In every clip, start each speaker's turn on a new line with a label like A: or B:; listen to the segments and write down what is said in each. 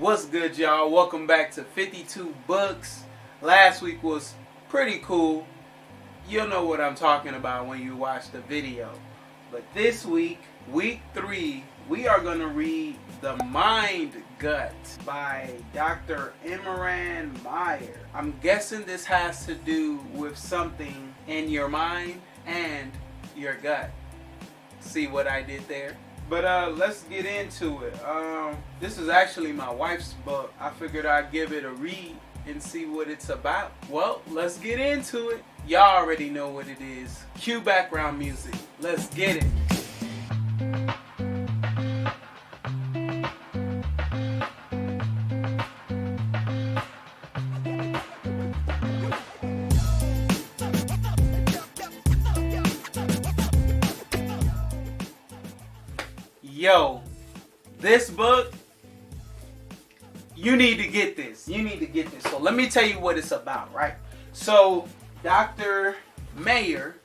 A: What's good, y'all? Welcome back to 52 Books. Last week was pretty cool. You'll know what I'm talking about when you watch the video. But this week, week 3, we are going to read The Mind Gut by Dr. Emeran. I'm guessing this has to do with something in your mind and your gut. See what I did there? But let's get into it. This is actually my wife's book. I figured I'd give it a read and see what it's about. Well, let's get into it. Y'all already know what it is. Cue background music. Let's get it. Yo, this book, you need to get this. So let me tell you what it's about, right? So Dr. Meyer,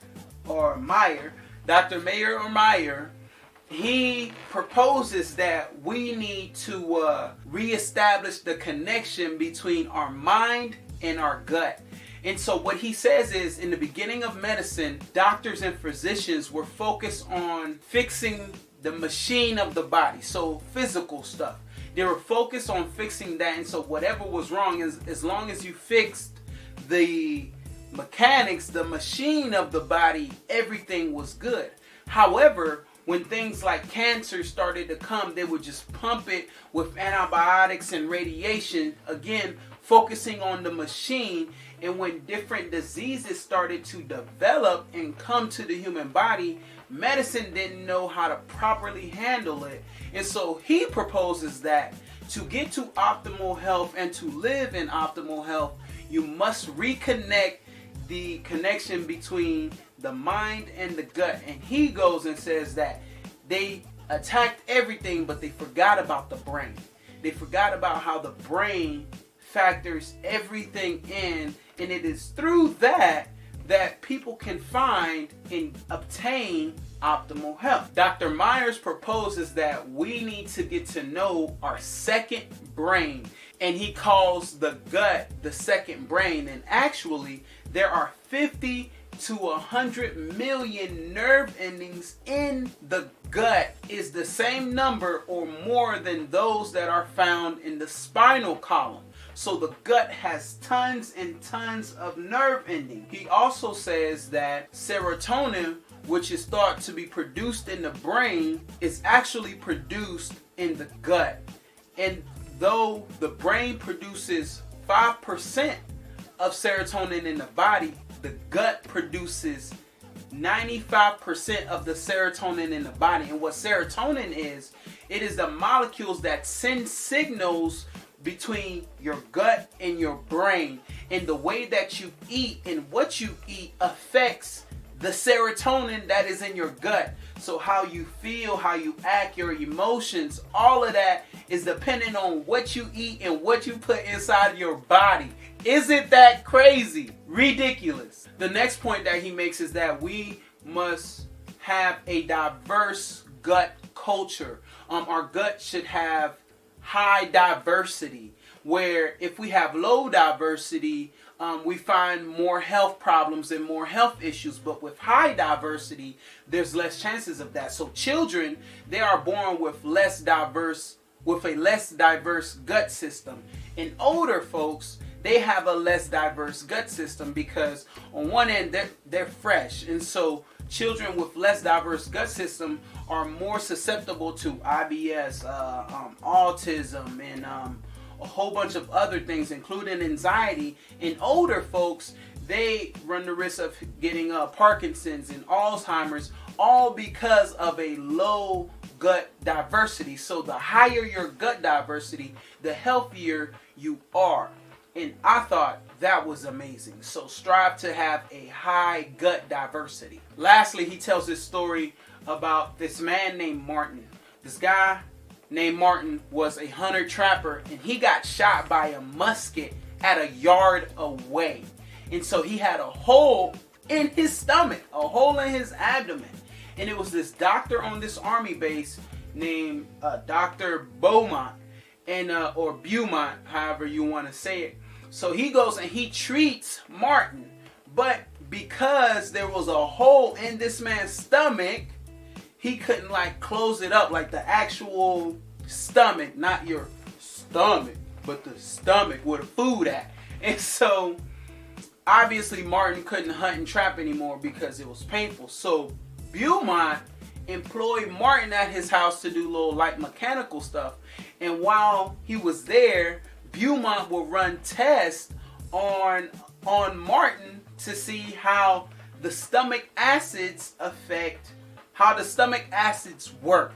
A: he proposes that we need to reestablish the connection between our mind and our gut. And so what he says is, in the beginning of medicine, doctors and physicians were focused on fixing the machine of the body, so physical stuff. They were focused on fixing that, and so whatever was wrong, as long as you fixed the mechanics, the machine of the body, everything was good. However, when things like cancer started to come, they would just pump it with antibiotics and radiation, again, focusing on the machine. And when different diseases started to develop and come to the human body, medicine didn't know how to properly handle it. And so he proposes that to get to optimal health and to live in optimal health, you must reconnect the connection between the mind and the gut. And he goes and says that they attacked everything, but they forgot about the brain. They forgot about how the brain factors everything in, and it is through that people can find and obtain optimal health. Dr. Myers proposes that we need to get to know our second brain, and he calls the gut the second brain. And actually, there are 50 to 100 million nerve endings in the gut, is the same number or more than those that are found in the spinal column. So the gut has tons and tons of nerve endings. He also says that serotonin, which is thought to be produced in the brain, is actually produced in the gut. And though the brain produces 5% of serotonin in the body, the gut produces 95% of the serotonin in the body. And what serotonin is, it is the molecules that send signals between your gut and your brain. And the way that you eat and what you eat affects the serotonin that is in your gut. So how you feel, how you act, your emotions, all of that is dependent on what you eat and what you put inside your body. Isn't that crazy? Ridiculous. The next point that he makes is that we must have a diverse gut culture. Our gut should have high diversity, where if we have low diversity, we find more health problems and more health issues. But with high diversity, there's less chances of that. So children, they are born with a less diverse gut system. And older folks, they have a less diverse gut system because on one end they're fresh, and so children with less diverse gut system are more susceptible to IBS, autism, and a whole bunch of other things, including anxiety. And older folks, they run the risk of getting Parkinson's and Alzheimer's, all because of a low gut diversity. So the higher your gut diversity, the healthier you are. And I thought that was amazing. So strive to have a high gut diversity. Lastly, he tells this story about this man named Martin. This guy named Martin was a hunter-trapper, and he got shot by a musket at a yard away. And so he had a hole in his stomach, a hole in his abdomen. And it was this doctor on this army base named Dr. Beaumont. and or Beaumont, however you want to say it. So he goes and he treats Martin, but because there was a hole in this man's stomach, he couldn't like close it up, like the actual stomach, not your stomach, but the stomach where the food at. And so obviously Martin couldn't hunt and trap anymore because it was painful. So Beaumont employed Martin at his house to do little light mechanical stuff. And while he was there, Beaumont will run tests on Martin to see how the stomach acids work.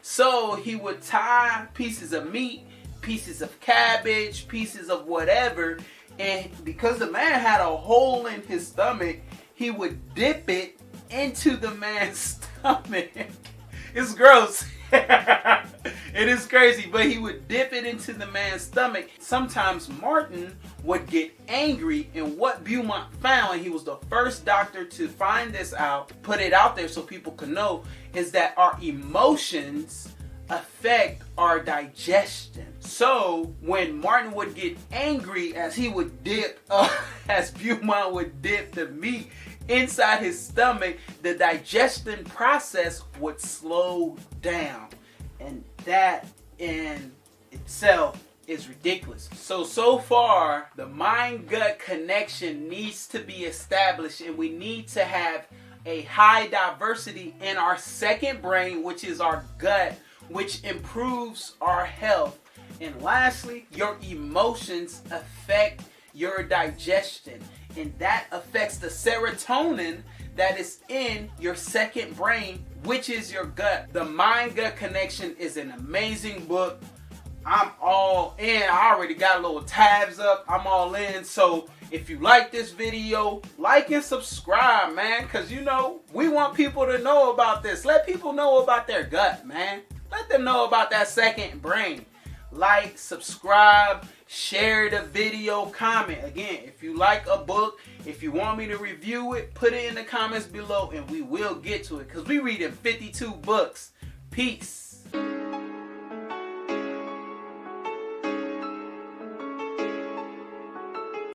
A: So he would tie pieces of meat, pieces of cabbage, pieces of whatever, and because the man had a hole in his stomach, he would dip it into the man's stomach. It's gross. It is crazy, but he would dip it into the man's stomach. Sometimes Martin would get angry, and what Beaumont found, and he was the first doctor to find this out, put it out there so people could know, is that our emotions affect our digestion. So when Martin would get angry, as he would dip, as Beaumont would dip the meat inside his stomach, the digestion process would slow down. And that in itself is ridiculous. So far, the mind-gut connection needs to be established, and we need to have a high diversity in our second brain, which is our gut, which improves our health. And lastly, your emotions affect your digestion, and that affects the serotonin that is in your second brain, which is your gut. The Mind-Gut Connection is an amazing book. I'm all in. I already got little tabs up. I'm all in. So if you like this video, like and subscribe, man, because you know we want people to know about this. Let people know about their gut, man. Let them know about that second brain. Like, subscribe, share the video, comment. Again, if you like a book, if you want me to review it, put it in the comments below and we will get to it, because we reading 52 books. Peace.